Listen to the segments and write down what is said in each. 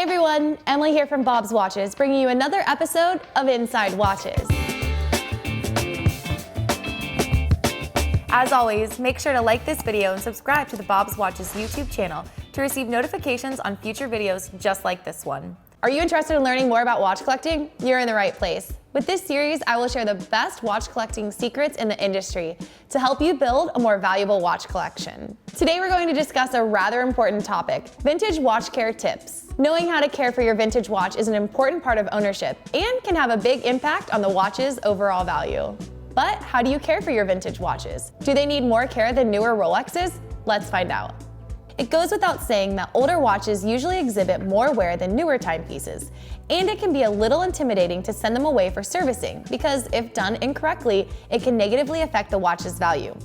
everyone, Emily here from Bob's Watches, bringing you another episode of Inside Watches. As always, make sure to like this video and subscribe to the Bob's Watches YouTube channel to receive notifications on future videos just like this one. Are you interested in learning more about watch collecting? You're in the right place. With this series, I will share the best watch collecting secrets in the industry to help you build a more valuable watch collection. Today we're going to discuss a rather important topic, vintage watch care tips. Knowing how to care for your vintage watch is an important part of ownership and can have a big impact on the watch's overall value. But how do you care for your vintage watches? Do they need more care than newer Rolexes? Let's find out. It goes without saying that older watches usually exhibit more wear than newer timepieces, and it can be a little intimidating to send them away for servicing because if done incorrectly, it can negatively affect the watch's value.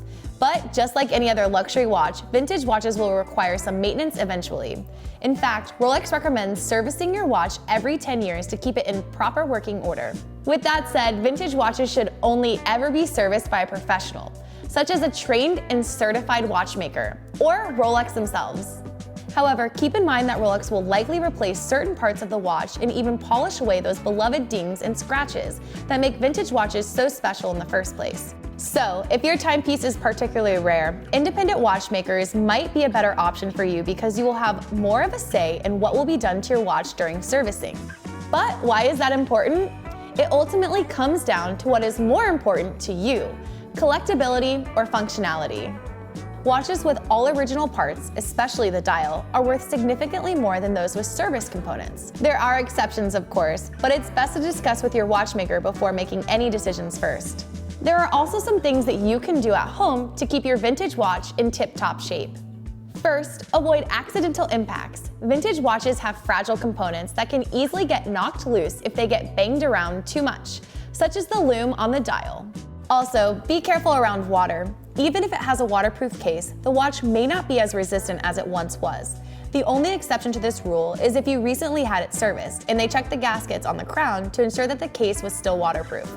But just like any other luxury watch, vintage watches will require some maintenance eventually. In fact, Rolex recommends servicing your watch every 10 years to keep it in proper working order. With that said, vintage watches should only ever be serviced by a professional, such as a trained and certified watchmaker, or Rolex themselves. However, keep in mind that Rolex will likely replace certain parts of the watch and even polish away those beloved dings and scratches that make vintage watches so special in the first place. So, if your timepiece is particularly rare, independent watchmakers might be a better option for you because you will have more of a say in what will be done to your watch during servicing. But why is that important? It ultimately comes down to what is more important to you: collectability or functionality. Watches with all original parts, especially the dial, are worth significantly more than those with service components. There are exceptions, of course, but it's best to discuss with your watchmaker before making any decisions first. There are also some things that you can do at home to keep your vintage watch in tip-top shape. First, avoid accidental impacts. Vintage watches have fragile components that can easily get knocked loose if they get banged around too much, such as the lume on the dial. Also, be careful around water. Even if it has a waterproof case, the watch may not be as resistant as it once was. The only exception to this rule is if you recently had it serviced and they checked the gaskets on the crown to ensure that the case was still waterproof.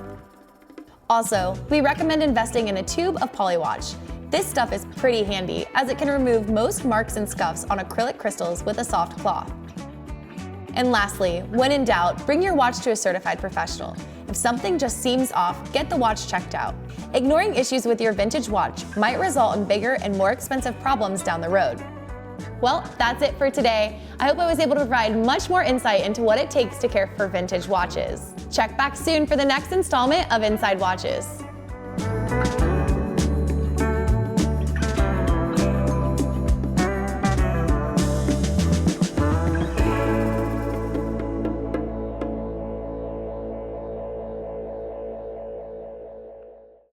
Also, we recommend investing in a tube of Polywatch. This stuff is pretty handy as it can remove most marks and scuffs on acrylic crystals with a soft cloth. And lastly, when in doubt, bring your watch to a certified professional. If something just seems off, get the watch checked out. Ignoring issues with your vintage watch might result in bigger and more expensive problems down the road. Well, that's it for today. I hope I was able to provide much more insight into what it takes to care for vintage watches. Check back soon for the next installment of Inside Watches.